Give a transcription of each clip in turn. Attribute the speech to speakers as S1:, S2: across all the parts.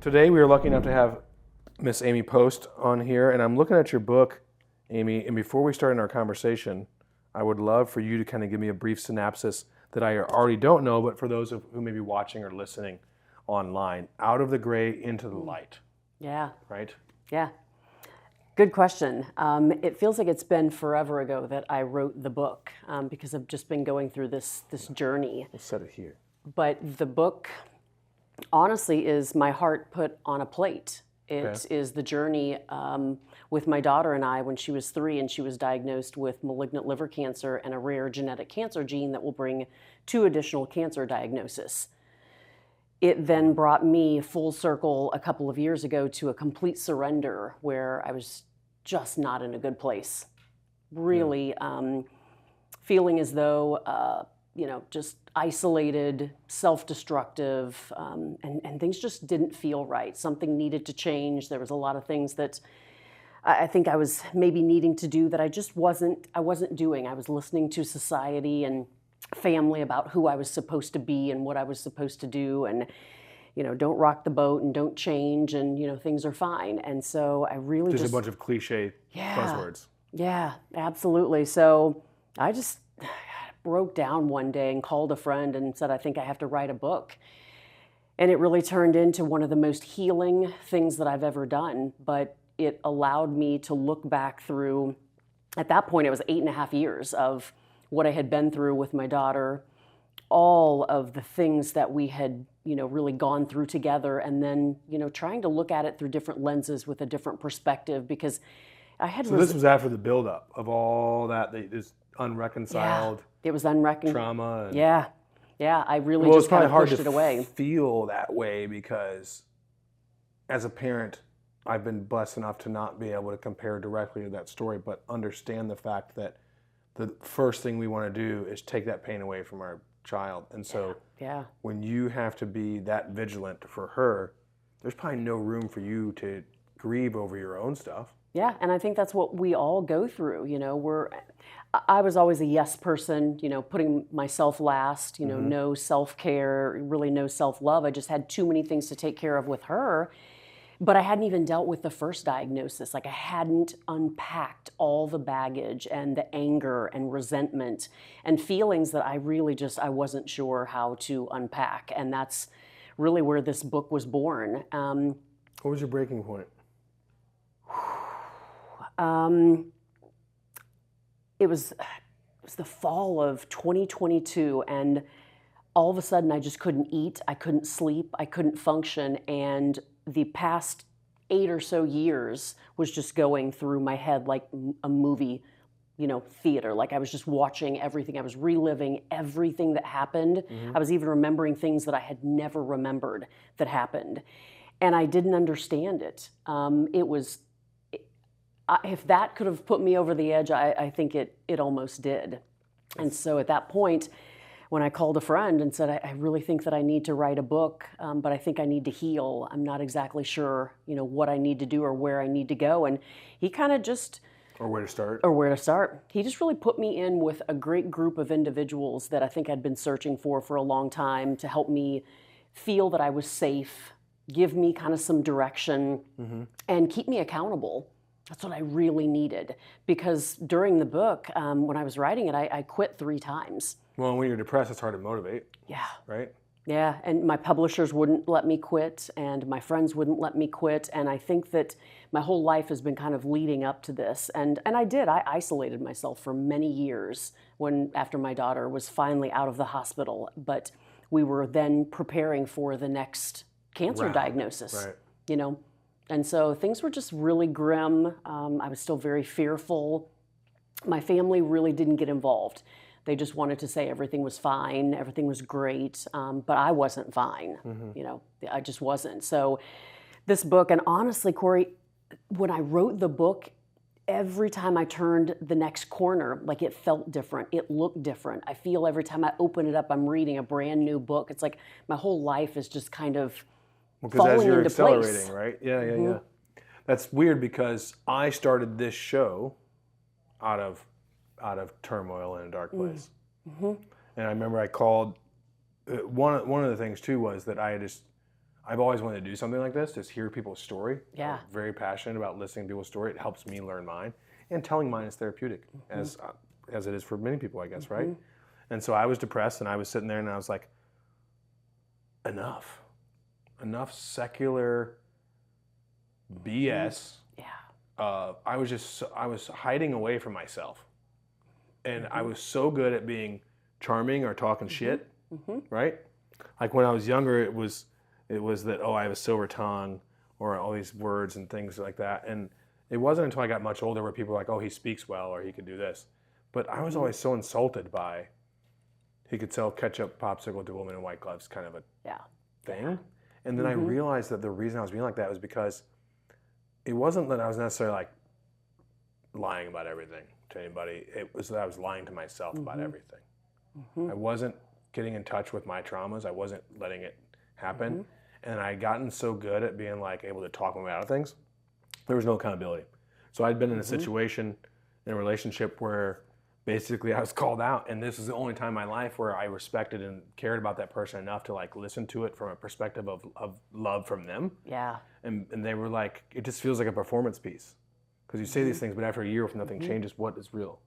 S1: Today we are lucky enough to have Miss Amy Post on here, and I'm looking at your book, Amy, and before we start in our conversation, I would love for you to kind of give me a brief synopsis that I already don't know, but for those who may be watching or listening online, out of the gray into the light.
S2: Yeah.
S1: Right?
S2: Yeah. Good question. It feels like it's been forever ago that I wrote the book because I've just been going through this journey.
S1: Let's set it here.
S2: But the book, honestly, is my heart put on a plate. It is the journey with my daughter and I when she was 3 and she was diagnosed with malignant liver cancer and a rare genetic cancer gene that will bring 2 additional cancer diagnoses. It then brought me full circle a couple of years ago to a complete surrender where I was just not in a good place. Really feeling as though, just isolated, self-destructive, and things just didn't feel right. Something needed to change. There was a lot of things that I think I was maybe needing to do that I wasn't doing. I was listening to society and family about who I was supposed to be and what I was supposed to do, and don't rock the boat and don't change, and things are fine. And so I really
S1: just a bunch of cliche buzzwords.
S2: Yeah, absolutely. So I just broke down one day and called a friend and said, I think I have to write a book. And it really turned into one of the most healing things that I've ever done. But it allowed me to look back through, at that point, it was 8.5 years of what I had been through with my daughter, all of the things that we had, really gone through together, and then, trying to look at it through different lenses with a different perspective, because I had...
S1: So this was after the buildup of all that is unreconciled.
S2: Yeah, it was unreconciled
S1: trauma. And,
S2: yeah, I really just kind of pushed it away.
S1: It's probably hard to feel that way because as a parent, I've been blessed enough to not be able to compare directly to that story, but understand the fact that the first thing we want to do is take that pain away from our child. And so when you have to be that vigilant for her, there's probably no room for you to grieve over your own stuff.
S2: Yeah, and I think that's what we all go through. I was always a yes person, putting myself last, no self-care, really no self-love. I just had too many things to take care of with her. But I hadn't even dealt with the first diagnosis. Like, I hadn't unpacked all the baggage and the anger and resentment and feelings that I really I wasn't sure how to unpack. And that's really where this book was born.
S1: What was your breaking point?
S2: It was the fall of 2022, and all of a sudden I just couldn't eat, I couldn't sleep, I couldn't function, and the past 8 or so years was just going through my head like a movie, theater. Like, I was just watching everything. I was reliving everything that happened. I was even remembering things that I had never remembered that happened. And I didn't understand it. If that could have put me over the edge, I think it almost did. And so at that point, when I called a friend and said, I really think that I need to write a book, but I think I need to heal. I'm not exactly sure, what I need to do or where I need to go. And he kind of just...
S1: Or where to start.
S2: He just really put me in with a great group of individuals that I think I'd been searching for a long time to help me feel that I was safe, give me kind of some direction, and keep me accountable. That's what I really needed. Because during the book, when I was writing it, I quit 3 times.
S1: Well, when you're depressed, it's hard to motivate.
S2: Yeah.
S1: Right?
S2: Yeah, and my publishers wouldn't let me quit, and my friends wouldn't let me quit, and I think that my whole life has been kind of leading up to this, and I did. I isolated myself for many years after my daughter was finally out of the hospital, but we were then preparing for the next cancer diagnosis, and so things were just really grim. I was still very fearful. My family really didn't get involved. They just wanted to say everything was fine, everything was great, but I wasn't fine. I just wasn't. So this book, and honestly, Corey, when I wrote the book, every time I turned the next corner, like, it felt different, it looked different. I feel every time I open it up, I'm reading a brand new book. It's like my whole life is just kind of falling into place. Because as you're accelerating,
S1: right? Yeah. That's weird because I started this show out of turmoil in a dark place. And I remember I called, one of the things too was that I I've always wanted to do something like this, just hear people's story.
S2: Yeah.
S1: I'm very passionate about listening to people's story. It helps me learn mine. And telling mine is therapeutic, as it is for many people, I guess, right? And so I was depressed, and I was sitting there, and I was like, enough secular BS.
S2: Yeah.
S1: I was hiding away from myself, and I was so good at being charming or talking shit, right? Like when I was younger, it was that, oh, I have a silver tongue, or all these words and things like that. And it wasn't until I got much older where people were like, oh, he speaks well, or he could do this. But I was always so insulted by, he could sell ketchup popsicle to a woman in white gloves kind of a thing. And then I realized that the reason I was being like that was because it wasn't that I was necessarily like lying about everything to anybody. It was that I was lying to myself about everything. I wasn't getting in touch with my traumas. I wasn't letting it happen. And I'd gotten so good at being like able to talk my way out of things, there was no accountability. So I'd been in a situation, in a relationship where basically I was called out, and this is the only time in my life where I respected and cared about that person enough to like listen to it from a perspective of love from them.
S2: Yeah.
S1: And they were like, it just feels like a performance piece. Because you say these things, but after a year, if nothing changes, what is real?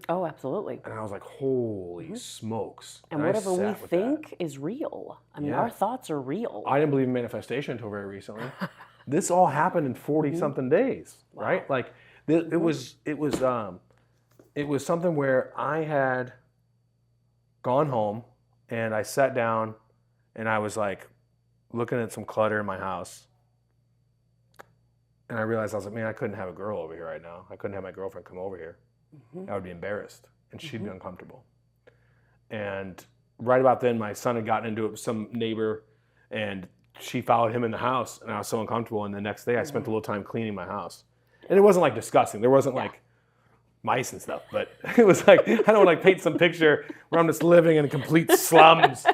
S2: Oh, absolutely.
S1: And I was like, holy smokes.
S2: And whatever we think is real. I mean, our thoughts are real.
S1: I didn't believe in manifestation until very recently. This all happened in 40-something days, right? Like, it was something where I had gone home, and I sat down, and I was like looking at some clutter in my house. And I realized, I was like, man, I couldn't have a girl over here right now. I couldn't have my girlfriend come over here. I would be embarrassed, and she'd be uncomfortable. And right about then, my son had gotten into it with some neighbor, and she followed him in the house, and I was so uncomfortable. And the next day, I spent a little time cleaning my house. And it wasn't like disgusting. There wasn't like mice and stuff, but it was like, I don't like paint some picture where I'm just living in complete slums.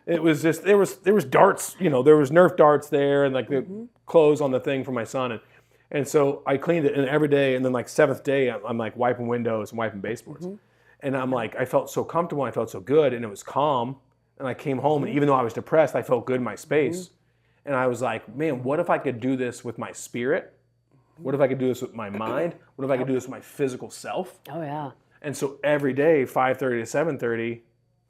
S1: It was just, there was darts, there was Nerf darts there, and like the clothes on the thing for my son. And so I cleaned it, and every day, and then like 7th day, I'm like wiping windows and wiping baseboards. And I'm like, I felt so comfortable, I felt so good, and it was calm. And I came home, and even though I was depressed, I felt good in my space. And I was like, man, what if I could do this with my spirit? What if I could do this with my mind? What if I could do this with my physical self?
S2: Oh, yeah.
S1: And so every day, 5:30 to 7:30,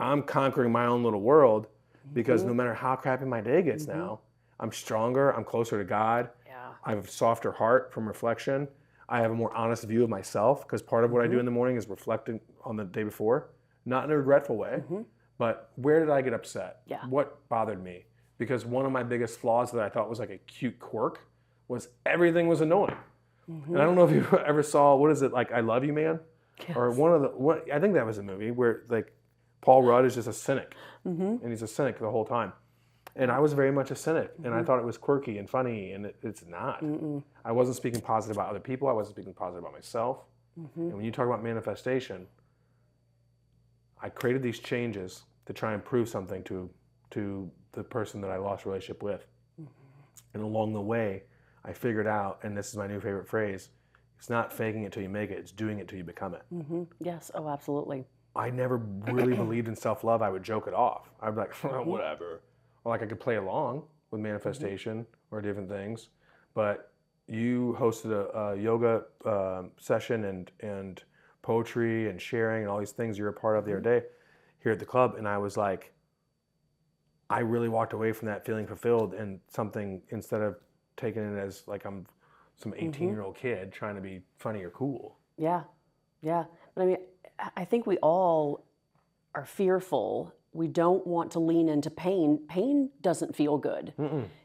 S1: I'm conquering my own little world, because no matter how crappy my day gets now, I'm stronger, I'm closer to God. I have a softer heart from reflection. I have a more honest view of myself, because part of what I do in the morning is reflecting on the day before, not in a regretful way, but where did I get upset? What bothered me? Because one of my biggest flaws that I thought was like a cute quirk was everything was annoying. And I don't know if you ever saw, what is it, like I Love You Man? Or I think that was a movie where like Paul Rudd is just a cynic, and he's a cynic the whole time. And I was very much a cynic, and I thought it was quirky and funny, and it's not. I wasn't speaking positive about other people. I wasn't speaking positive about myself. And when you talk about manifestation, I created these changes to try and prove something to the person that I lost a relationship with. And along the way, I figured out, and this is my new favorite phrase, it's not faking it till you make it, it's doing it till you become it.
S2: Yes, oh, absolutely.
S1: I never really believed in self-love. I would joke it off. I'd be like, whatever. Or like I could play along with manifestation or different things. But you hosted a yoga session and poetry and sharing and all these things you're a part of the other day here at the club. And I was like, I really walked away from that feeling fulfilled, and something, instead of taking it as like I'm some 18-year-old kid trying to be funny or cool. Yeah.
S2: But I mean, I think we all are fearful. We don't want to lean into pain. Pain doesn't feel good.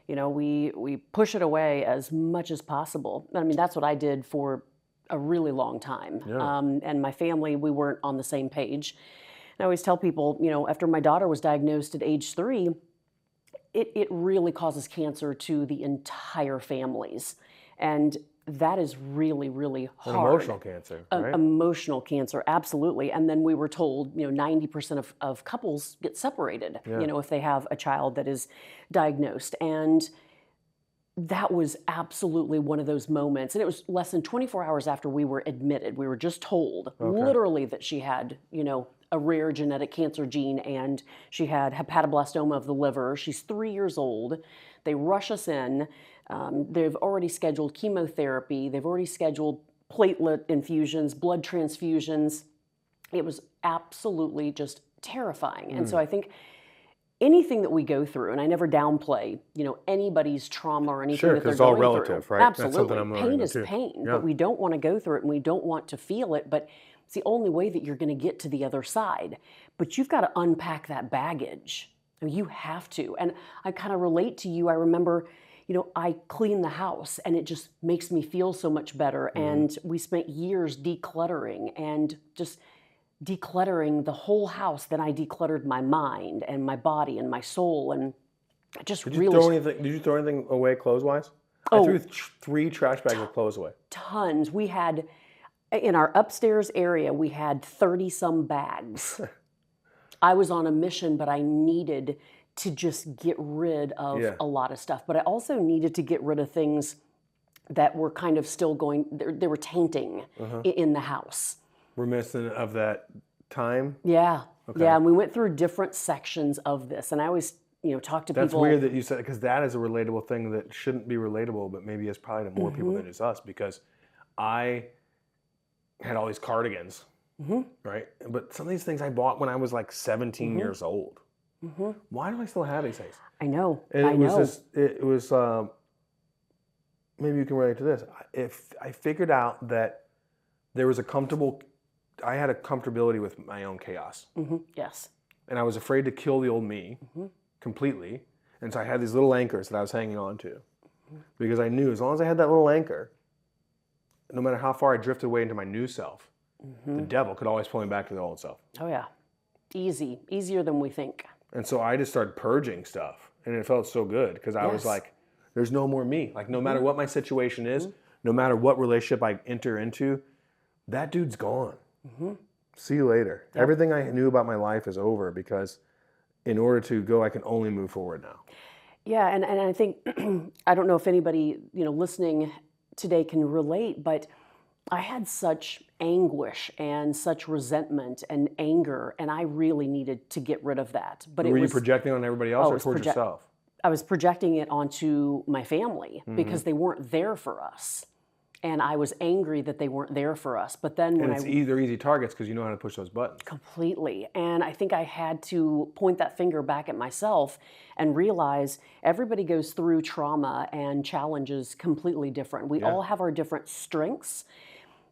S2: We push it away as much as possible. I mean, that's what I did for a really long time. And my family, we weren't on the same page. And I always tell people, after my daughter was diagnosed at age 3, it really causes cancer to the entire families. And that is really, really hard.
S1: An emotional cancer, right?
S2: Emotional cancer, absolutely. And then we were told, 90% of couples get separated, if they have a child that is diagnosed. And that was absolutely one of those moments. And it was less than 24 hours after we were admitted. We were just told, literally, that she had, a rare genetic cancer gene, and she had hepatoblastoma of the liver. She's 3 years old. They rush us in. They've already scheduled chemotherapy. They've already scheduled platelet infusions, blood transfusions. It was absolutely just terrifying. And so I think anything that we go through, and I never downplay, anybody's trauma or anything
S1: Sure,
S2: that they're
S1: because it's all
S2: going
S1: relative,
S2: through.
S1: right?
S2: Absolutely.
S1: That's something I'm learning
S2: Pain is
S1: too.
S2: pain,
S1: Yeah.
S2: but we don't want to go through it and we don't want to feel it, but it's the only way that you're going to get to the other side. But you've got to unpack that baggage. I mean, you have to. And I kind of relate to you. I remember, I clean the house and it just makes me feel so much better. And we spent years decluttering and just decluttering the whole house. Then I decluttered my mind and my body and my soul, and I just
S1: Did
S2: really
S1: you throw anything away clothes-wise?
S2: Oh.
S1: I threw 3 trash bags of clothes away.
S2: tons. We had in our upstairs area, we had 30 some bags. I was on a mission, but I needed to just get rid of a lot of stuff. But I also needed to get rid of things that were kind of still going, they were tainting in the house.
S1: Reminiscent of that time?
S2: Yeah.
S1: Okay.
S2: Yeah. And we went through different sections of this. And I always, talk to
S1: That's
S2: people.
S1: weird that you said, because that is a relatable thing that shouldn't be relatable, but maybe it's probably to more people than it's us, because I had all these cardigans, right? But some of these things I bought when I was like 17 years old. Why do I still have these things?
S2: I know.
S1: And
S2: I know.
S1: it was maybe you can relate to this. If I figured out that there was I had a comfortability with my own chaos.
S2: Yes.
S1: And I was afraid to kill the old me completely. And so I had these little anchors that I was hanging on to. Because I knew as long as I had that little anchor, no matter how far I drifted away into my new self, the devil could always pull me back to the old self.
S2: Oh, yeah. Easier than we think.
S1: And so I just started purging stuff. And it felt so good because I was like, there's no more me. Like, no matter what my situation is, no matter what relationship I enter into, that dude's gone. See you later. Yep. Everything I knew about my life is over, because in order to go, I can only move forward now.
S2: Yeah, and I think, I don't know if anybody, listening today can relate, but I had such anguish and such resentment and anger, and I really needed to get rid of that. But
S1: Were you projecting on everybody else or towards yourself?
S2: I was projecting it onto my family because they weren't there for us. And I was angry that they weren't there for us. But then when
S1: they're easy targets because you know how to push those buttons.
S2: Completely. And I think I had to point that finger back at myself and realize everybody goes through trauma and challenges completely different. We all have our different strengths.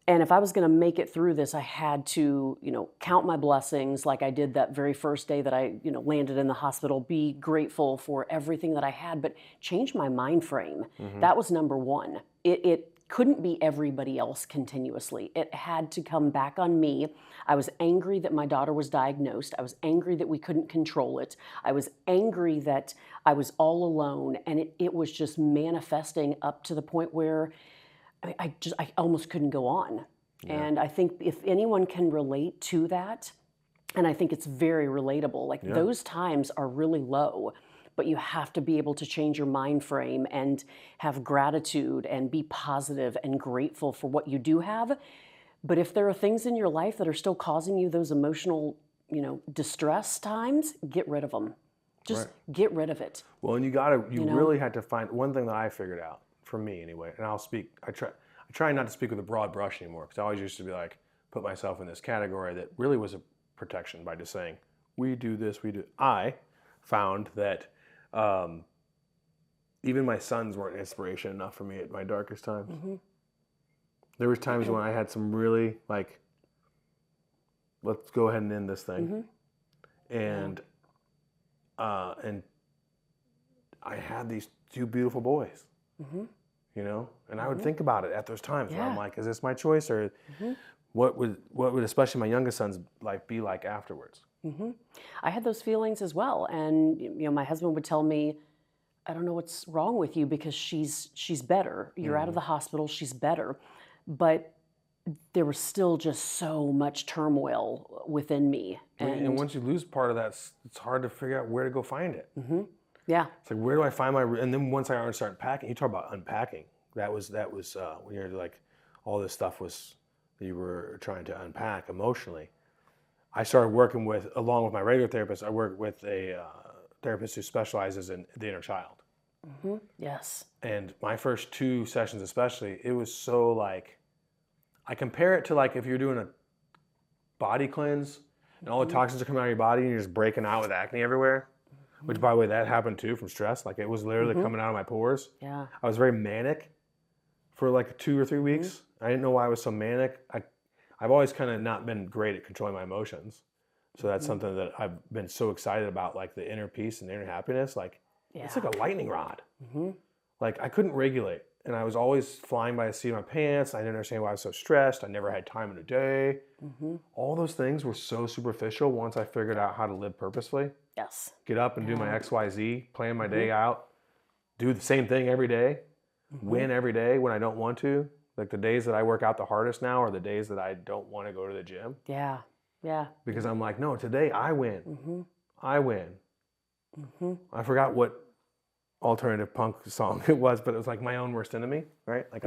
S2: And if I was going to make it through this, I had to, count my blessings like I did that very first day that I, landed in the hospital, be grateful for everything that I had, but change my mind frame. That was number one. It couldn't be everybody else continuously. It had to come back on me. I was angry that my daughter was diagnosed. I was angry that we couldn't control it. I was angry that I was all alone, and it was just manifesting up to the point where I almost couldn't go on. Yeah. And I think if anyone can relate to that, and I think it's very relatable, those times are really low, but you have to be able to change your mind frame and have gratitude and be positive and grateful for what you do have. But if there are things in your life that are still causing you those emotional, distress times, get rid of them. Just get rid of it.
S1: Well, and you really had to find one thing that I figured out, for me anyway, and I try not to speak with a broad brush anymore, because I always used to be like, put myself in this category that really was a protection by just saying, we do this, we do. I found that even my sons weren't inspiration enough for me at my darkest times. There was times when I had some really let's go ahead and end this thing. And I had these 2 beautiful boys. And I would think about it at those times where I'm like, is this my choice, or what would especially my youngest son's life be like afterwards?
S2: I had those feelings as well, and my husband would tell me, I don't know what's wrong with you, because she's better. You're out of the hospital, she's better. But there was still just so much turmoil within me.
S1: And once you lose part of that, it's hard to figure out where to go find it.
S2: Yeah.
S1: It's like, where do I find and then once I started packing, you talk about unpacking. That was when you're like, all this stuff was that you were trying to unpack emotionally. I started working with, along with my regular therapist, I work with a therapist who specializes in the inner child.
S2: Yes.
S1: And my first 2 sessions especially, it was so like, I compare it to like if you're doing a body cleanse and all the toxins are coming out of your body and you're just breaking out with acne everywhere, which by the way, that happened too from stress. Like it was literally coming out of my pores.
S2: Yeah.
S1: I was very manic for like 2 or 3 weeks. I didn't know why I was so manic. I've always kind of not been great at controlling my emotions. So that's something that I've been so excited about, like the inner peace and the inner happiness. Like it's like a lightning rod. Like I couldn't regulate. And I was always flying by the seat of my pants. I didn't understand why I was so stressed. I never had time in a day. All those things were so superficial once I figured out how to live purposefully.
S2: Yes.
S1: Get up and do my XYZ, plan my day out, do the same thing every day, win every day when I don't want to. Like the days that I work out the hardest now are the days that I don't want to go to the gym.
S2: Yeah. Yeah.
S1: Because I'm like, no, today I win. I win. I forgot what alternative punk song it was, but it was like my own worst enemy, right? Like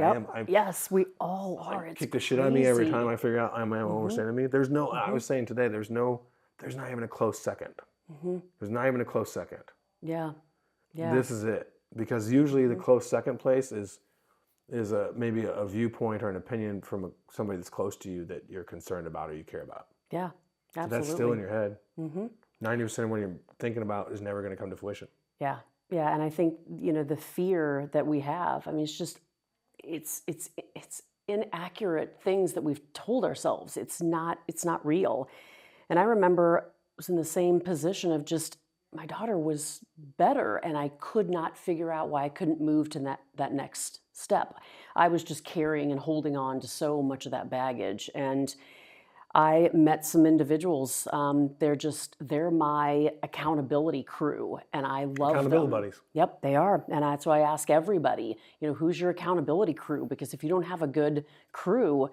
S2: Yes, we all are.
S1: Kick the shit out of me every time I figure out I'm my own worst enemy. There's no, I was saying today, there's not even a close second. There's not even a close second.
S2: Yeah. Yeah.
S1: This is it. Because usually the close second place is maybe a viewpoint or an opinion from somebody that's close to you that you're concerned about or you care about.
S2: Yeah. Absolutely.
S1: So that's still in your head. 90% of what you're thinking about is never going to come to fruition.
S2: Yeah. Yeah. And I think, the fear that we have, I mean, it's inaccurate things that we've told ourselves. It's not real. And I remember I was in the same position of just, my daughter was better and I could not figure out why I couldn't move to that next step. I was just carrying and holding on to so much of that baggage. And I met some individuals. They're my accountability crew, and I love
S1: Accountability
S2: them.
S1: buddies.
S2: Yep, they are. And that's why I ask everybody, who's your accountability crew? Because if you don't have a good crew,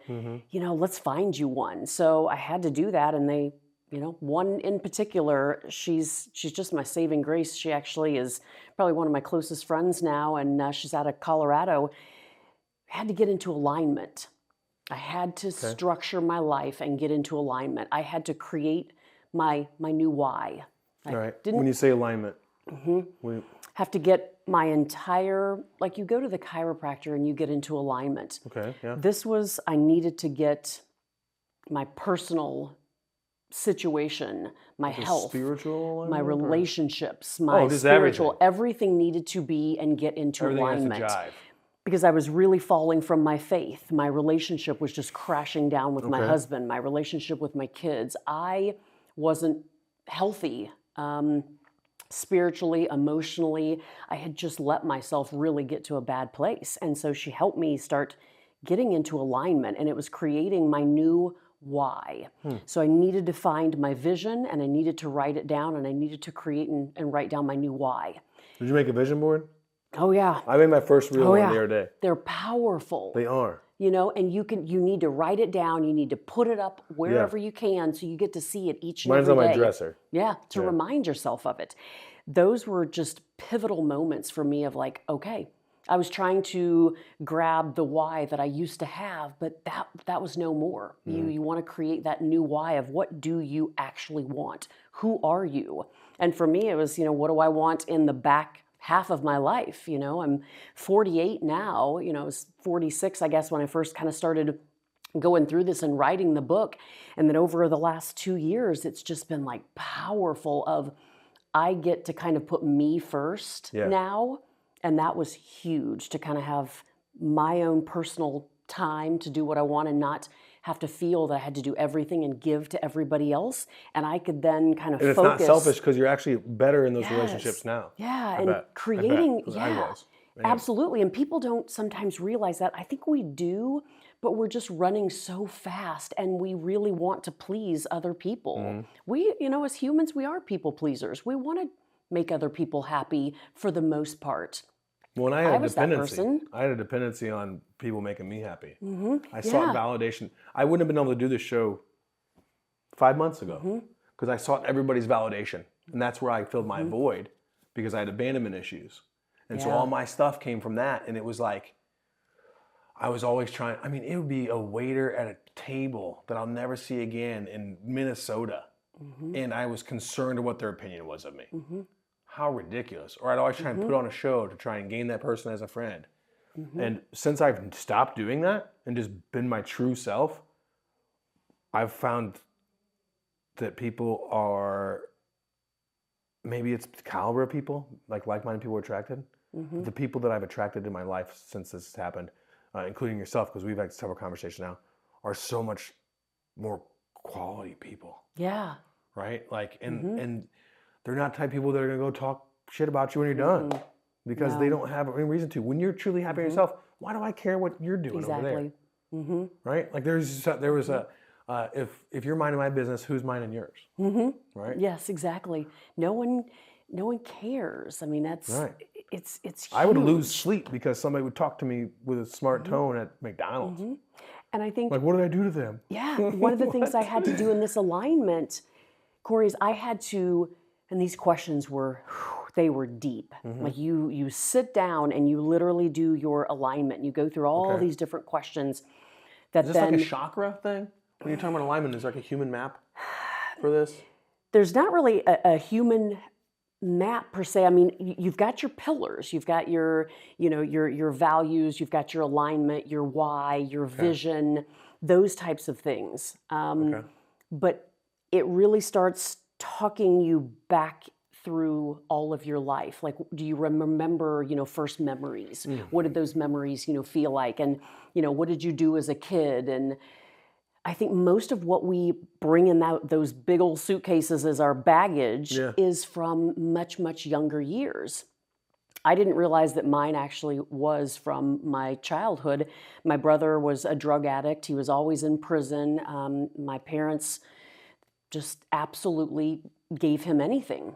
S2: let's find you one. So I had to do that, and they, one in particular, she's just my saving grace. She actually is probably one of my closest friends now, and she's out of Colorado. I had to get into alignment. I had to structure my life and get into alignment. I had to create my new why.
S1: All right. When you say alignment,
S2: have to get my entire, like you go to the chiropractor and you get into alignment.
S1: Okay, yeah.
S2: I needed to get my personal situation, my health,
S1: spiritual alignment,
S2: my relationships, my spiritual, everything needed to be and get into alignment.
S1: Has to jive.
S2: Because I was really falling from my faith. My relationship was just crashing down with my husband, my relationship with my kids. I wasn't healthy spiritually, emotionally. I had just let myself really get to a bad place. And so she helped me start getting into alignment, and it was creating my new why. So I needed to find my vision, and I needed to write it down, and I needed to create and write down my new why.
S1: Did you make a vision board?
S2: Oh yeah.
S1: I made my first real one the other day.
S2: They're powerful.
S1: They are.
S2: And you need to write it down. You need to put it up wherever you can so you get to see it each and every day.
S1: Mine's on my dresser.
S2: Yeah, to remind yourself of it. Those were just pivotal moments for me of like, okay, I was trying to grab the why that I used to have, but that was no more. You want to create that new why of what do you actually want? Who are you? And for me, it was, what do I want in the back half of my life? I'm 48 now. I was 46, I guess, when I first kind of started going through this and writing the book. And then over the last 2 years, it's just been like powerful of I get to kind of put me first now. And that was huge to kind of have my own personal time to do what I want and not have to feel that I had to do everything and give to everybody else. And I could then kind of focus.
S1: And it's not selfish because you're actually better in those relationships now.
S2: Yeah, creating, absolutely. And people don't sometimes realize that. I think we do, but we're just running so fast and we really want to please other people. We, as humans, we are people pleasers. We want to make other people happy for the most part.
S1: Well, I had a dependency on people making me happy. I sought validation. I wouldn't have been able to do this show 5 months ago because I sought everybody's validation. And that's where I filled my void because I had abandonment issues. And so all my stuff came from that. And it was like, I was always trying. I mean, it would be a waiter at a table that I'll never see again in Minnesota, and I was concerned of what their opinion was of me. How ridiculous! Or I'd always try and put on a show to try and gain that person as a friend. And since I've stopped doing that and just been my true self, I've found that people are, maybe it's the caliber of people, like-minded people are attracted. But the people that I've attracted in my life since this has happened, including yourself, because we've had several conversations now, are so much more quality people.
S2: Yeah.
S1: Right? Like, and they're not the type of people that are going to go talk shit about you when you're done. Because they don't have any reason to. When you're truly happy in yourself, why do I care what you're doing over there? Right? Like there was a, if you're minding my business, who's minding yours? Right?
S2: Yes, exactly. No one cares. I mean, that's
S1: right.
S2: It's huge.
S1: I would lose sleep because somebody would talk to me with a smart tone at McDonald's.
S2: And I think,
S1: like, what did I do to them?
S2: Yeah, one of the things I had to do in this alignment, Corey, is I had to, and these questions were, they were deep. Like you sit down and you literally do your alignment. You go through all these different questions. That
S1: is this like a chakra thing? When you're talking about alignment, is there like a human map for this?
S2: There's not really a human map per se. I mean, you've got your pillars, you've got your values, you've got your alignment, your why, your vision, those types of things. But it really starts talking you back through all of your life. Like, do you remember, first memories? What did those memories, feel like? And, what did you do as a kid? And I think most of what we bring in those big old suitcases as our baggage is from much, much younger years. I didn't realize that mine actually was from my childhood. My brother was a drug addict. He was always in prison. My parents just absolutely gave him anything.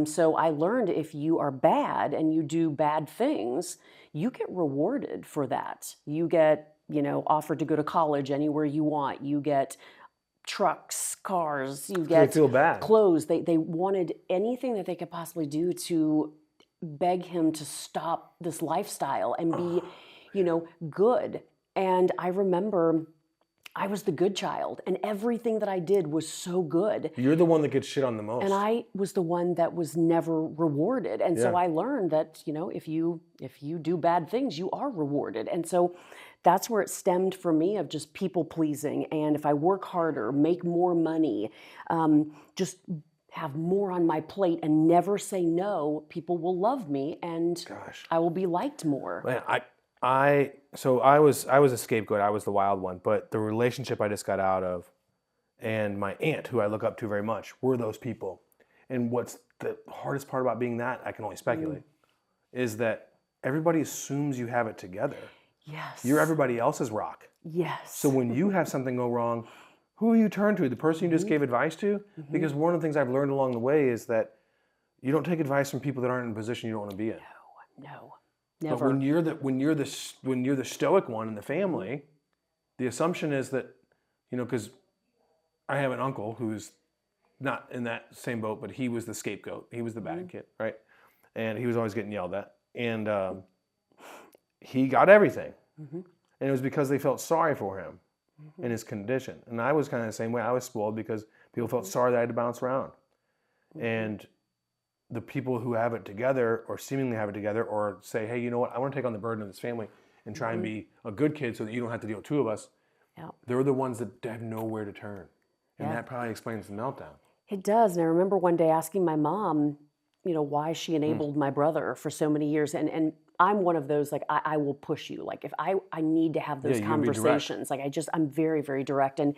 S2: So I learned if you are bad and you do bad things, you get rewarded for that. You get, offered to go to college anywhere you want. You get trucks, cars, you get
S1: feel bad.
S2: Clothes. They wanted anything that they could possibly do to beg him to stop this lifestyle and be, good. And I remember I was the good child, and everything that I did was so good.
S1: You're the one that gets shit on the most.
S2: And I was the one that was never rewarded. And so I learned that, if you do bad things, you are rewarded. And so that's where it stemmed for me, of just people pleasing. And if I work harder, make more money, just have more on my plate and never say no, people will love me and I will be liked more.
S1: Man, I was a scapegoat. I was the wild one. But the relationship I just got out of, and my aunt, who I look up to very much, were those people. And what's the hardest part about being that, I can only speculate, is that everybody assumes you have it together.
S2: Yes.
S1: You're everybody else's rock.
S2: Yes.
S1: So when you have something go wrong, who do you turn to? The person you just gave advice to? Because one of the things I've learned along the way is that you don't take advice from people that aren't in a position you don't want to be in.
S2: No. Never.
S1: But when you're the stoic one in the family, the assumption is that, because I have an uncle who's not in that same boat, but he was the scapegoat. He was the bad kid, right? And he was always getting yelled at. And he got everything. And it was because they felt sorry for him in his condition. And I was kind of the same way. I was spoiled because people felt sorry that I had to bounce around. And the people who have it together, or seemingly have it together, or say, hey, you know what, I want to take on the burden of this family and try and be a good kid so that you don't have to deal with two of us, they're the ones that have nowhere to turn. And that probably explains the meltdown.
S2: It does. And I remember one day asking my mom, why she enabled my brother for so many years. And I'm one of those, like, I will push you. Like, if I need to have those conversations, like, I'm very, very direct. And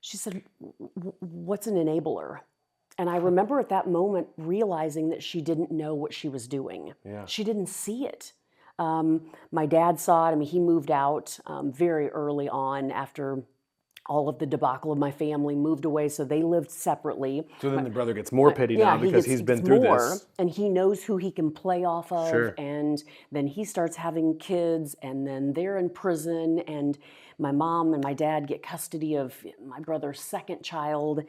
S2: she said, what's an enabler? And I remember at that moment realizing that she didn't know what she was doing. She didn't see it. My dad saw it. I mean, he moved out very early on after all of the debacle of my family, moved away, so they lived separately.
S1: So then the brother gets more pity now because he's been through this.
S2: And he knows who he can play off of.
S1: Sure.
S2: And then he starts having kids, and then they're in prison, and my mom and my dad get custody of my brother's second child.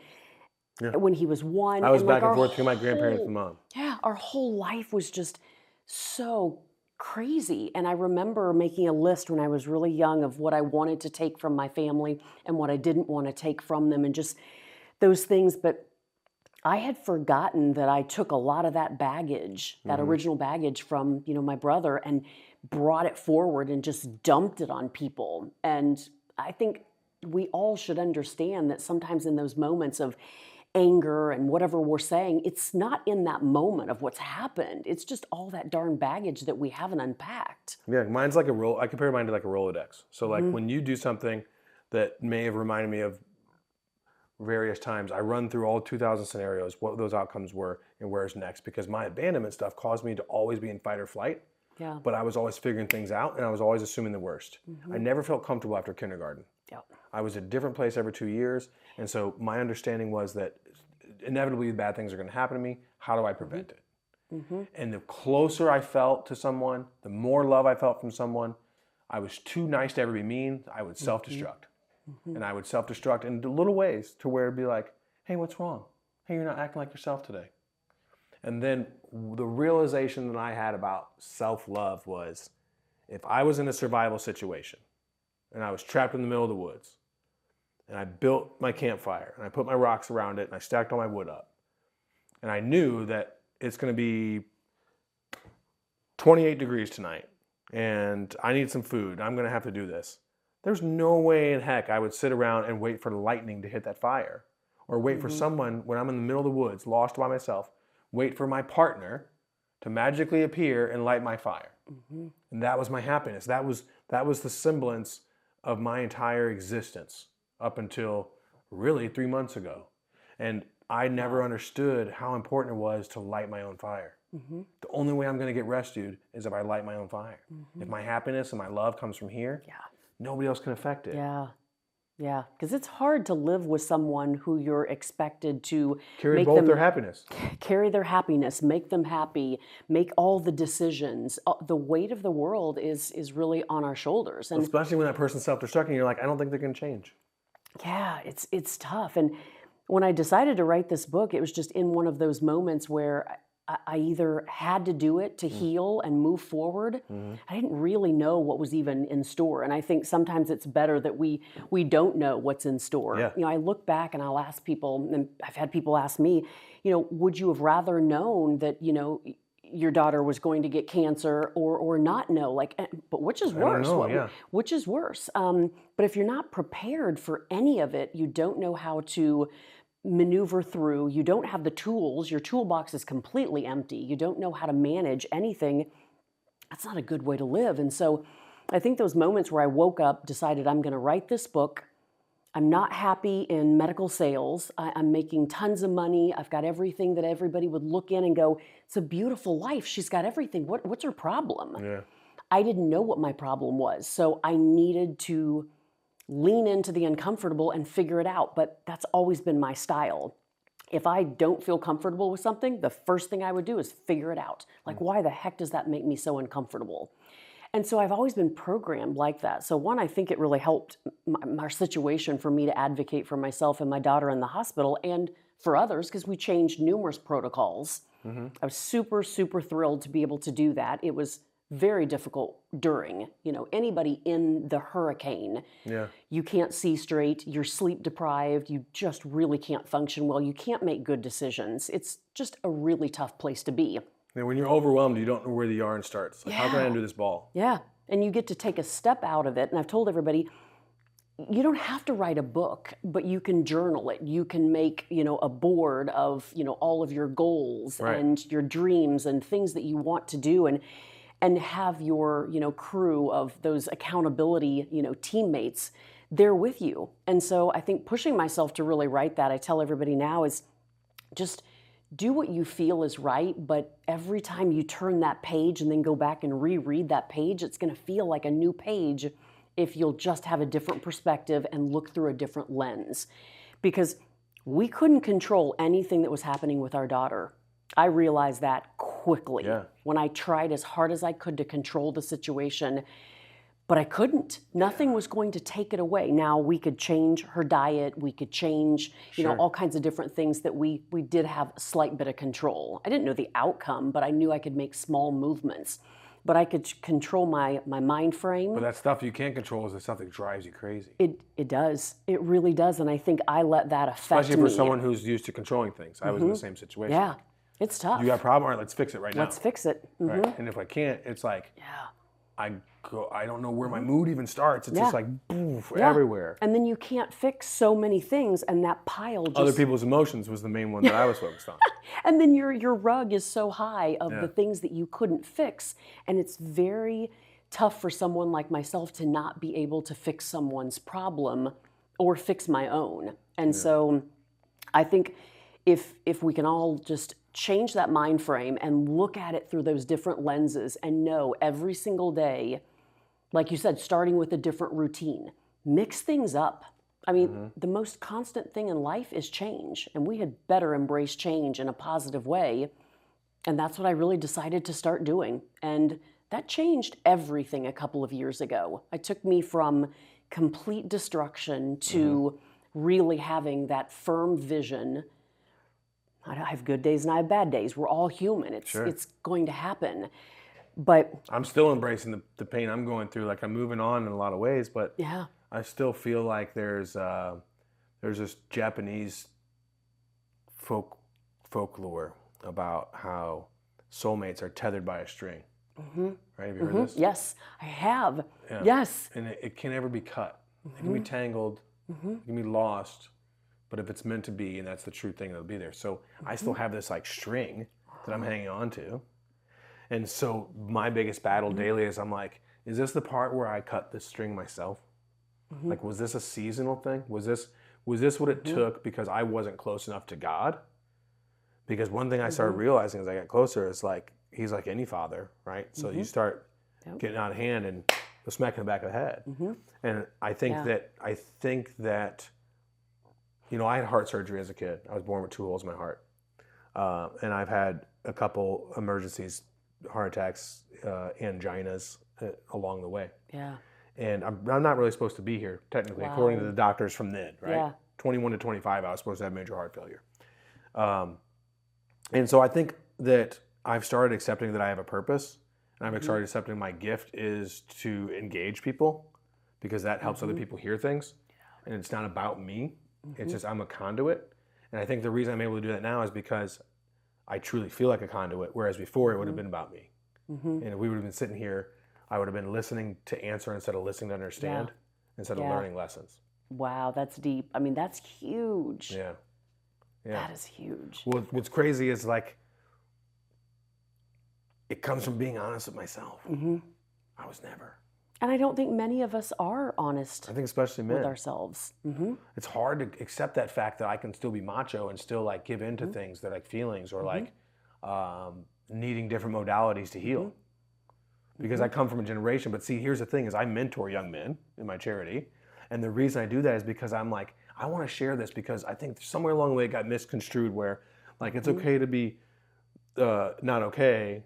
S2: When he was one.
S1: I was back and forth between my grandparents and mom.
S2: Yeah, our whole life was just so crazy. And I remember making a list when I was really young of what I wanted to take from my family and what I didn't want to take from them and just those things. But I had forgotten that I took a lot of that baggage, that original baggage from, my brother and brought it forward and just dumped it on people. And I think we all should understand that sometimes in those moments of anger and whatever we're saying, it's not in that moment of what's happened. It's just all that darn baggage that we haven't unpacked.
S1: Yeah, mine's like I compare mine to like a Rolodex. So like when you do something that may have reminded me of various times, I run through all 2,000 scenarios, what those outcomes were and where's next, because my abandonment stuff caused me to always be in fight or flight.
S2: Yeah.
S1: But I was always figuring things out and I was always assuming the worst. I never felt comfortable after kindergarten.
S2: Yeah.
S1: I was at a different place every 2 years. And so my understanding was that inevitably bad things are going to happen to me. How do I prevent it? And the closer I felt to someone, the more love I felt from someone, I was too nice to ever be mean. I would self-destruct. And I would self-destruct in little ways to where it'd be like, hey, what's wrong? Hey, you're not acting like yourself today. And then the realization that I had about self-love was if I was in a survival situation and I was trapped in the middle of the woods and I built my campfire and I put my rocks around it and I stacked all my wood up and I knew that it's going to be 28 degrees tonight and I need some food. I'm going to have to do this. There's no way in heck I would sit around and wait for lightning to hit that fire or wait for someone when I'm in the middle of the woods, lost by myself, wait for my partner to magically appear and light my fire. And that was my happiness. That was the semblance of my entire existence up until really 3 months ago. And I never understood how important it was to light my own fire. The only way I'm going to get rescued is if I light my own fire. If my happiness and my love comes from here, nobody else can affect it.
S2: Yeah, because it's hard to live with someone who you're expected to
S1: Carry both their happiness.
S2: Carry their happiness, make them happy, make all the decisions. The weight of the world is really on our shoulders. And
S1: especially when that person's self-destructing, you're like, I don't think they're going to change.
S2: Yeah, it's tough. And when I decided to write this book, it was just in one of those moments where I either had to do it to heal and move forward. I didn't really know what was even in store. And I think sometimes it's better that we don't know what's in store.
S1: Yeah.
S2: I look back and I'll ask people, and I've had people ask me, would you have rather known that, your daughter was going to get cancer or not know? But which is worse?
S1: I don't know,
S2: Which is worse? But if you're not prepared for any of it, you don't know how to maneuver through, you don't have the tools, your toolbox is completely empty, you don't know how to manage anything, that's not a good way to live. And so I think those moments where I woke up, decided I'm going to write this book, I'm not happy in medical sales, I'm making tons of money, I've got everything that everybody would look in and go, it's a beautiful life, she's got everything, what's her problem?
S1: Yeah.
S2: I didn't know what my problem was, so I needed to lean into the uncomfortable and figure it out. But that's always been my style. If I don't feel comfortable with something, the first thing I would do is figure it out. Like, why the heck does that make me so uncomfortable? And so I've always been programmed like that. So one, I think it really helped my situation for me to advocate for myself and my daughter in the hospital and for others, because we changed numerous protocols. I was super, super thrilled to be able to do that. It was very difficult during, anybody in the hurricane. You can't see straight, you're sleep deprived, you just really can't function well, you can't make good decisions. It's just a really tough place to be.
S1: Yeah, when you're overwhelmed, you don't know where the yarn starts. Like, how can I undo this ball?
S2: Yeah, and you get to take a step out of it. And I've told everybody, you don't have to write a book, but you can journal it. You can make, a board of, all of your goals and your dreams and things that you want to do. And have your, crew of those accountability, teammates there with you. And so I think pushing myself to really write that, I tell everybody now, is just do what you feel is right, but every time you turn that page and then go back and reread that page, it's going to feel like a new page if you'll just have a different perspective and look through a different lens. Because we couldn't control anything that was happening with our daughter. I realized that quickly when I tried as hard as I could to control the situation, but I couldn't. Nothing was going to take it away. Now, we could change her diet, we could change, all kinds of different things that we did have a slight bit of control. I didn't know the outcome, but I knew I could make small movements. but I could control my mind frame.
S1: But that stuff you can't control is the stuff that drives you crazy.
S2: It does. It really does. And I think I let that affect
S1: Especially for
S2: me.
S1: someone who's used to controlling things. I was in the same situation.
S2: Yeah, it's tough.
S1: You got a problem? All right, let's fix it right now.
S2: Let's fix it. Mm-hmm.
S1: Right? And if I can't, it's like,
S2: Yeah.
S1: I don't know where my mood even starts. It's just like, boof, everywhere.
S2: And then you can't fix so many things, and that pile just...
S1: Other people's emotions was the main one that I was focused on.
S2: And then your rug is so high of the things that you couldn't fix, and it's very tough for someone like myself to not be able to fix someone's problem or fix my own. And so I think if we can all just change that mind frame and look at it through those different lenses and know every single day, like you said, starting with a different routine, mix things up. I mean, the most constant thing in life is change, and we had better embrace change in a positive way. And that's what I really decided to start doing. And that changed everything a couple of years ago. It took me from complete destruction to really having that firm vision. I have good days and I have bad days. We're all human. It's going to happen. But
S1: I'm still embracing the pain I'm going through. Like, I'm moving on in a lot of ways, but I still feel like there's this Japanese folklore about how soulmates are tethered by a string. Right? Have you heard this?
S2: Yes, I have. Yeah. Yes.
S1: And it can never be cut. It can be tangled. It can be lost. But if it's meant to be, and that's the true thing, it'll be there. So I still have this like string that I'm hanging on to. And so my biggest battle daily is I'm like, is this the part where I cut this string myself? Like, was this a seasonal thing? Was this what it took because I wasn't close enough to God? Because one thing I started realizing as I got closer is like, he's like any father, right? So you start getting out of hand and the smack in the back of the head. And I think that, you know, I had heart surgery as a kid. I was born with 2 holes in my heart. And I've had a couple emergencies, heart attacks, anginas along the way.
S2: Yeah.
S1: And I'm not really supposed to be here, technically, according to the doctors from then, right?
S2: Yeah.
S1: 21 to 25, I was supposed to have major heart failure. And so I think that I've started accepting that I have a purpose, and I've started accepting my gift is to engage people, because that helps other people hear things, and it's not about me. It's just I'm a conduit. And I think the reason I'm able to do that now is because I truly feel like a conduit, whereas before it would have been about me. And if we would have been sitting here, I would have been listening to answer instead of listening to understand, instead of learning lessons.
S2: Wow, that's deep. I mean, that's huge.
S1: Yeah.
S2: That is huge.
S1: Well, what's crazy is like, it comes from being honest with myself. I was never.
S2: And I don't think many of us are honest
S1: I think especially men.
S2: with ourselves.
S1: It's hard to accept that fact that I can still be macho and still like give into things that like feelings or like needing different modalities to heal. Because I come from a generation, but see, here's the thing is I mentor young men in my charity. And the reason I do that is because I'm like, I want to share this because I think somewhere along the way it got misconstrued where like it's okay to be not okay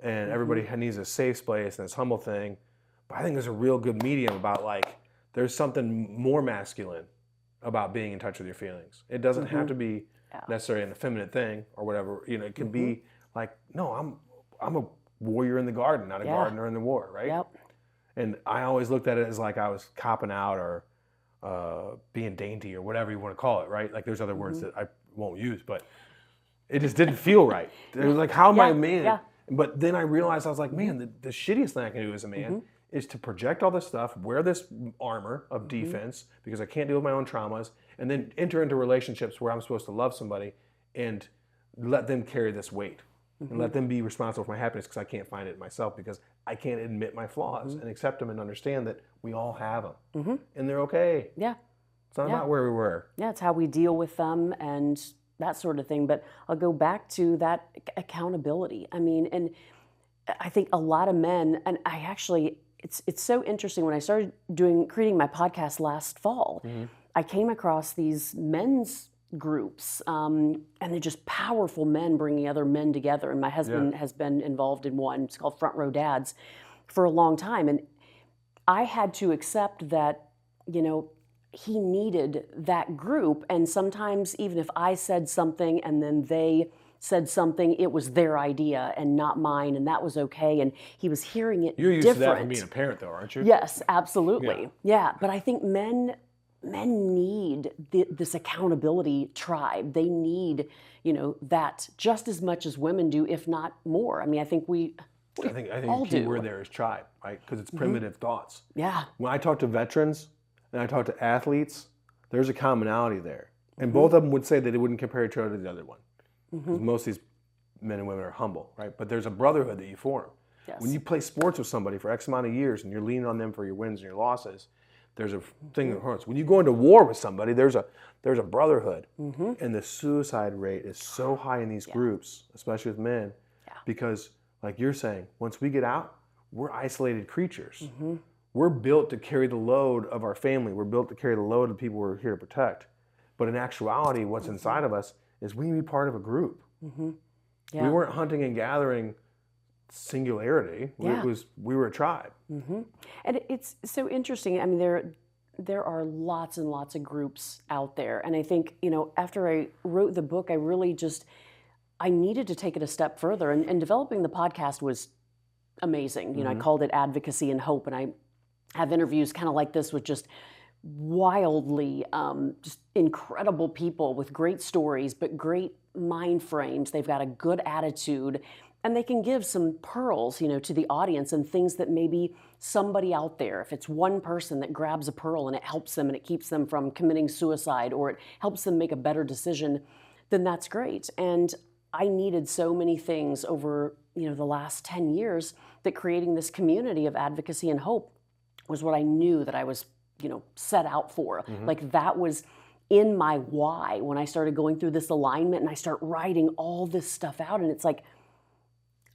S1: and everybody needs a safe space and this humble thing. But I think there's a real good medium about like, there's something more masculine about being in touch with your feelings. It doesn't have to be necessarily an effeminate thing or whatever. You know, it can be like, no, I'm a warrior in the garden, not a gardener in the war, right?
S2: Yep.
S1: And I always looked at it as like I was copping out or being dainty or whatever you want to call it, right? Like there's other words that I won't use, but it just didn't feel right. It was like, how am I a man?
S2: Yeah.
S1: But then I realized I was like, man, the shittiest thing I can do as a man is to project all this stuff, wear this armor of defense because I can't deal with my own traumas, and then enter into relationships where I'm supposed to love somebody and let them carry this weight and let them be responsible for my happiness because I can't find it myself because I can't admit my flaws and accept them and understand that we all have them and they're okay.
S2: Yeah.
S1: It's not about where we were.
S2: Yeah, it's how we deal with them and that sort of thing. But I'll go back to that accountability. I mean, and I think a lot of men, and I actually, it's so interesting. When I started creating my podcast last fall, I came across these men's groups, and they're just powerful men bringing other men together. And my husband has been involved in one. It's called Front Row Dads for a long time. And I had to accept that, you know, he needed that group. And sometimes even if I said something and then they said something, it was their idea and not mine, and that was okay. And he was hearing it
S1: You're used
S2: different.
S1: to that from being a parent, though, aren't you?
S2: Yes, absolutely. Yeah. But I think men need this accountability tribe. They need, that just as much as women do, if not more. I mean, I think
S1: I think
S2: all
S1: the key
S2: do.
S1: word there is tribe, right? Because it's primitive thoughts.
S2: Yeah.
S1: When I talk to veterans and I talk to athletes, there's a commonality there. And both of them would say that they wouldn't compare each other to the other one. Because most of these men and women are humble, right? But there's a brotherhood that you form.
S2: Yes.
S1: When you play sports with somebody for X amount of years and you're leaning on them for your wins and your losses, there's a thing that hurts. When you go into war with somebody, there's a brotherhood. And the suicide rate is so high in these groups, especially with men, because like you're saying, once we get out, we're isolated creatures. We're built to carry the load of our family. We're built to carry the load of the people we're here to protect. But in actuality, what's inside of us is we need to be part of a group. We weren't hunting and gathering singularity. We were a tribe.
S2: And it's so interesting. I mean, there are lots and lots of groups out there. And I think, after I wrote the book, I needed to take it a step further. And developing the podcast was amazing. I called it Advocacy and Hope. And I have interviews kind of like this with just wildly, just incredible people with great stories, but great mind frames. They've got a good attitude. And they can give some pearls, to the audience and things that maybe somebody out there, if it's one person that grabs a pearl and it helps them and it keeps them from committing suicide or it helps them make a better decision, then that's great. And I needed so many things over, the last 10 years that creating this community of advocacy and hope was what I knew that I was, set out for. Like that was in my why when I started going through this alignment and I start writing all this stuff out. And it's like,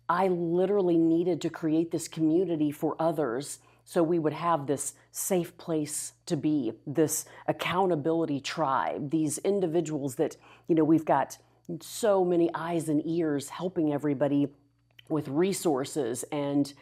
S2: I literally needed to create this community for others so we would have this safe place to be, this accountability tribe, these individuals that, we've got so many eyes and ears helping everybody with resources and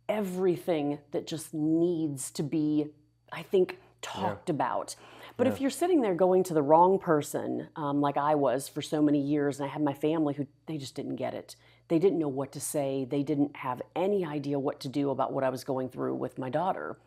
S2: everything that just needs to be, I think, talked about. But if you're sitting there going to the wrong person, like I was for so many years, and I had my family who, they just didn't get it. They didn't know what to say. They didn't have any idea what to do about what I was going through with my daughter.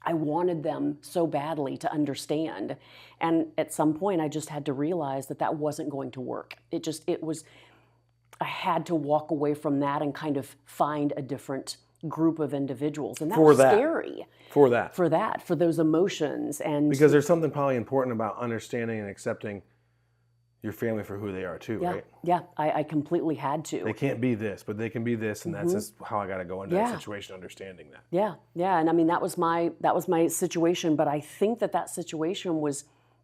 S2: I wanted them so badly to understand. And at some point, I just had to realize that wasn't going to work. I had to walk away from that and kind of find a different group of individuals. And that was scary. For those emotions. And
S1: because there's something probably important about understanding and accepting your family for who they are too, right?
S2: Yeah, I completely had to.
S1: They can't be this, but they can be this, and that's just how I got to go into that situation, understanding that.
S2: Yeah, and I mean that was my situation, but I think that situation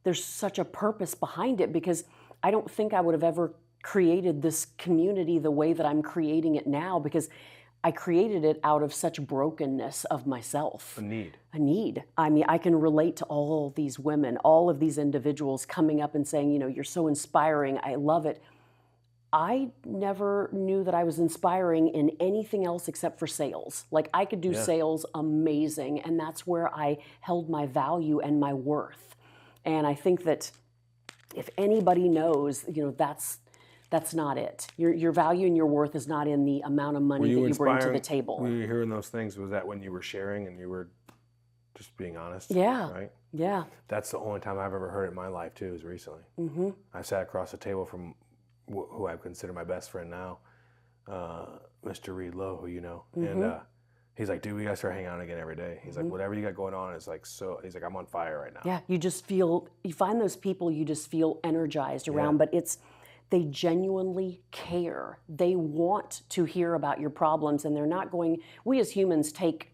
S2: there's such a purpose behind it, because I don't think I would have ever created this community the way that I'm creating it now, because I created it out of such brokenness of myself.
S1: A need.
S2: I mean, I can relate to all these women, all of these individuals coming up and saying, you're so inspiring. I love it. I never knew that I was inspiring in anything else except for sales. Like I could do sales amazing, and that's where I held my value and my worth. And I think that if anybody knows, that's not it. Your value and your worth is not in the amount of money that you bring to the table.
S1: When you were hearing those things, was that when you were sharing and you were just being honest?
S2: Yeah.
S1: Right?
S2: Yeah.
S1: That's the only time I've ever heard it in my life too, is recently. I sat across the table from who I consider my best friend now, Mr. Reed Lowe, who you know. And he's like, dude, we got to start hanging out again every day. He's like, whatever you got going on is like, so, he's like, I'm on fire right now.
S2: Yeah, you find those people you just feel energized around, but they genuinely care. They want to hear about your problems, and they're not going, we as humans take,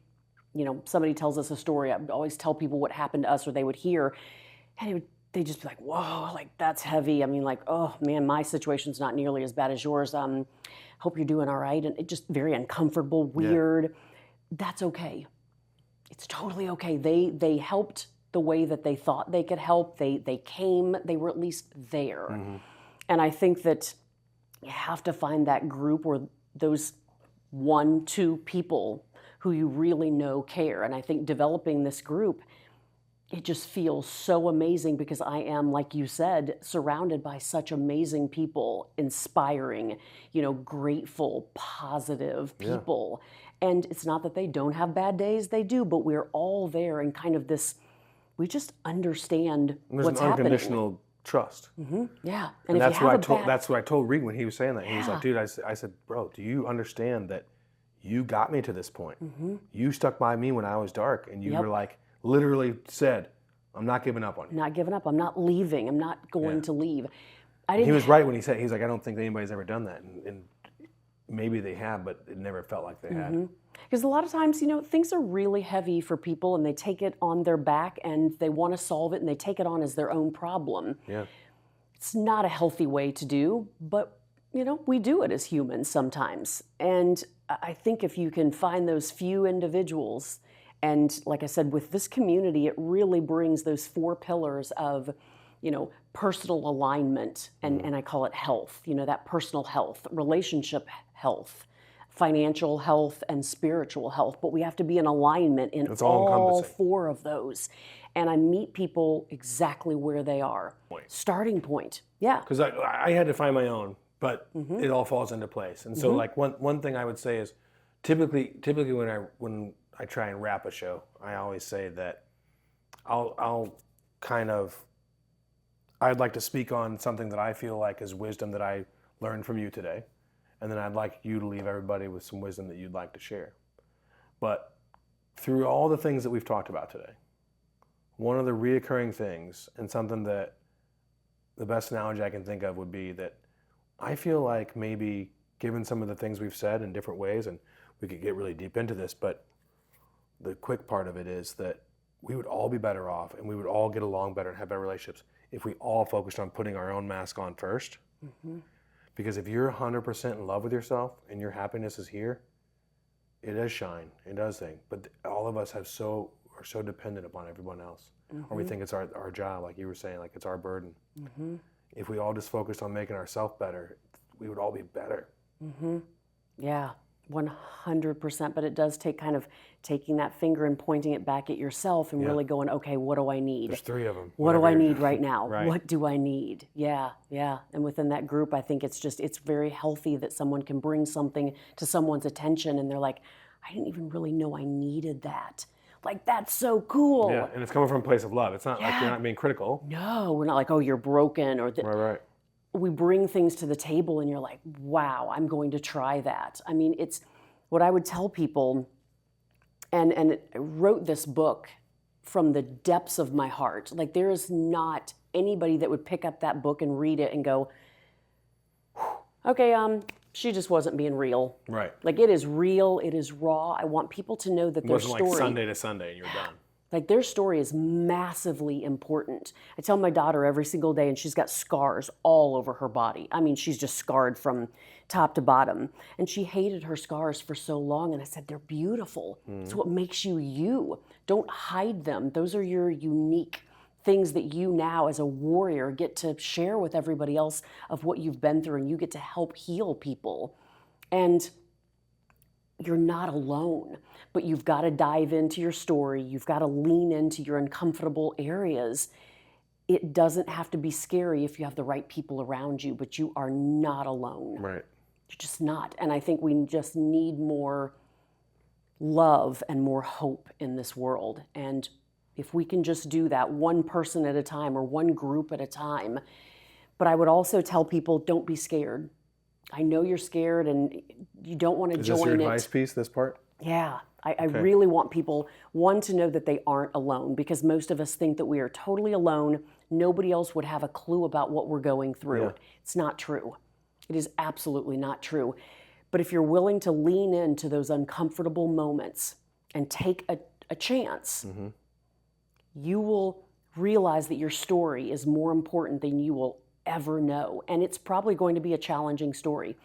S2: somebody tells us a story, I would always tell people what happened to us, or they would hear, and they'd just be like, whoa, like that's heavy. I mean, like, oh man, my situation's not nearly as bad as yours. Hope you're doing all right. And it just very uncomfortable, weird. Yeah. That's okay. It's totally okay. They helped the way that they thought they could help. They came, they were at least there. And I think that you have to find that group or those 1-2 people who you really know care. And I think developing this group, it just feels so amazing because I am, like you said, surrounded by such amazing people, inspiring, grateful, positive people. And it's not that they don't have bad days, they do, but we're all there in kind of this, we just understand
S1: There's
S2: what's
S1: an
S2: happening.
S1: unconditional trust.
S2: Yeah.
S1: And
S2: if
S1: that's
S2: you have
S1: that's what I told Reed when he was saying that. He was like,
S2: Yeah.
S1: dude, I said, bro, do you understand that you got me to this point? You stuck by me when I was dark, and you were like, literally said, I'm not giving up on you.
S2: Not giving up. I'm not leaving. I'm not going to leave.
S1: He was right when he said, he's like, I don't think anybody's ever done that. And maybe they have, but it never felt like they had.
S2: Because a lot of times, things are really heavy for people and they take it on their back and they want to solve it and they take it on as their own problem.
S1: Yeah.
S2: It's not a healthy way to do, but, we do it as humans sometimes. And I think if you can find those few individuals, and like I said, with this community, it really brings those 4 pillars of, personal alignment, and I call it health, that personal health, relationship health, financial health, and spiritual health. But we have to be in alignment in all 4 of those. And I meet people exactly where they are. Starting point. Yeah.
S1: Because I had to find my own, but it all falls into place. And so like one thing I would say is typically when I try and wrap a show, I always say that I'd like to speak on something that I feel like is wisdom that I learned from you today. And then I'd like you to leave everybody with some wisdom that you'd like to share. But through all the things that we've talked about today, one of the reoccurring things, and something that the best analogy I can think of would be that I feel like maybe given some of the things we've said in different ways, and we could get really deep into this, but the quick part of it is that we would all be better off and we would all get along better and have better relationships if we all focused on putting our own mask on first. Because if you're 100% in love with yourself and your happiness is here, it does shine, it does thing. But all of us are so dependent upon everyone else. Or we think it's our job, like you were saying, like it's our burden. If we all just focused on making ourselves better, we would all be better.
S2: Yeah, 100%. But it does take kind of taking that finger and pointing it back at yourself and really going, okay, what do I need?
S1: There's 3 of them.
S2: What do I need right now?
S1: Right.
S2: What do I need? Yeah. And within that group, I think it's very healthy that someone can bring something to someone's attention and they're like, I didn't even really know I needed that. Like, that's so cool.
S1: Yeah, and it's coming from a place of love. It's not like you're not being critical.
S2: No, we're not like, oh, you're broken or
S1: Right.
S2: We bring things to the table and you're like, wow, I'm going to try that. I mean, it's what I would tell people, and I wrote this book from the depths of my heart. Like, there is not anybody that would pick up that book and read it and go, okay, she just wasn't being real.
S1: Right.
S2: Like, it is real, it is raw. I want people to know that their story.
S1: It wasn't like Sunday to Sunday and you're done.
S2: Like, their story is massively important. I tell my daughter every single day, and she's got scars all over her body. I mean, she's just scarred from top to bottom. And she hated her scars for so long, and I said, they're beautiful. It's what makes you you. Don't hide them. Those are your unique things that you now as a warrior get to share with everybody else of what you've been through, and you get to help heal people. And you're not alone, but you've got to dive into your story. You've got to lean into your uncomfortable areas. It doesn't have to be scary if you have the right people around you, but you are not alone.
S1: Right.
S2: You're just not. And I think we just need more love and more hope in this world. And if we can just do that one person at a time or one group at a time. But I would also tell people, don't be scared. I know you're scared and you don't want to join it.
S1: Is this your advice piece, this part?
S2: Yeah. I really want people, one, to know that they aren't alone, because most of us think that we are totally alone. Nobody else would have a clue about what we're going through.
S1: Yeah.
S2: It's not true. It is absolutely not true. But if you're willing to lean into those uncomfortable moments and take a chance, you will realize that your story is more important than you will ever know. And it's probably going to be a challenging story.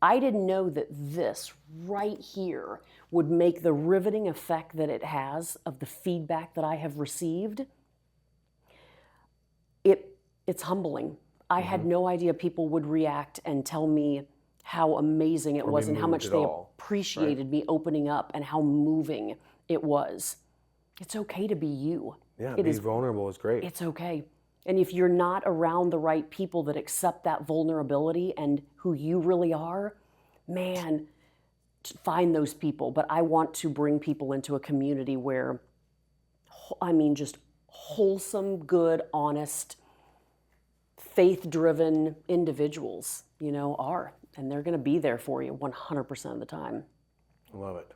S2: I didn't know that this right here would make the riveting effect that it has of the feedback that I have received. It's humbling. I had no idea people would react and tell me how amazing it was and how much they appreciated me opening up and how moving it was. It's okay to be you.
S1: Yeah,
S2: It
S1: being
S2: is
S1: vulnerable is great.
S2: It's okay. And if you're not around the right people that accept that vulnerability and who you really are, man, find those people. But I want to bring people into a community where, just wholesome, good, honest, faith-driven individuals, are. And they're going to be there for you 100% of the time.
S1: I love it.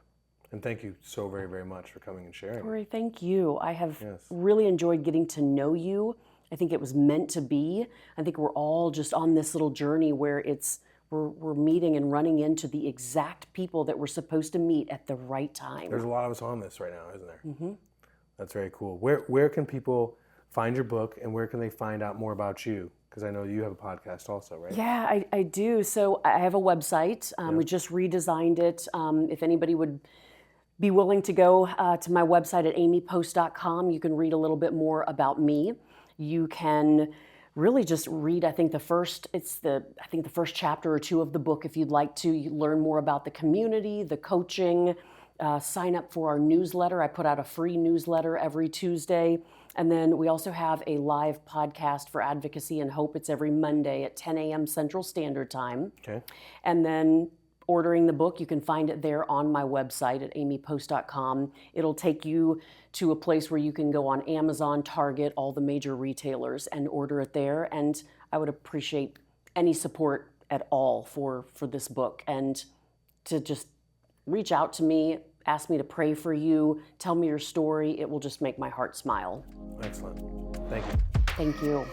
S1: And thank you so very, very much for coming and sharing.
S2: Corey, thank you. I have really enjoyed getting to know you. I think it was meant to be. I think we're all just on this little journey where we're meeting and running into the exact people that we're supposed to meet at the right time.
S1: There's a lot of us on this right now, isn't there? Mm-hmm. That's very cool. Where can people find your book, and where can they find out more about you? Because I know you have a podcast also, right?
S2: Yeah, I do. So I have a website. We just redesigned it. If anybody would be willing to go to my website at amypost.com, you can read a little bit more about me. You can really just read, I think the first chapter or two of the book if you'd like to. You learn more about the community, the coaching, sign up for our newsletter. I put out a free newsletter every Tuesday. And then we also have a live podcast for advocacy and hope. It's every Monday at 10 a.m. Central Standard Time.
S1: Okay.
S2: And then ordering the book, you can find it there on my website at amypost.com. It'll take you to a place where you can go on Amazon, Target, all the major retailers and order it there. And I would appreciate any support at all for this book, and to just reach out to me, ask me to pray for you, tell me your story. It will just make my heart smile.
S1: Excellent. Thank you.
S2: Thank you.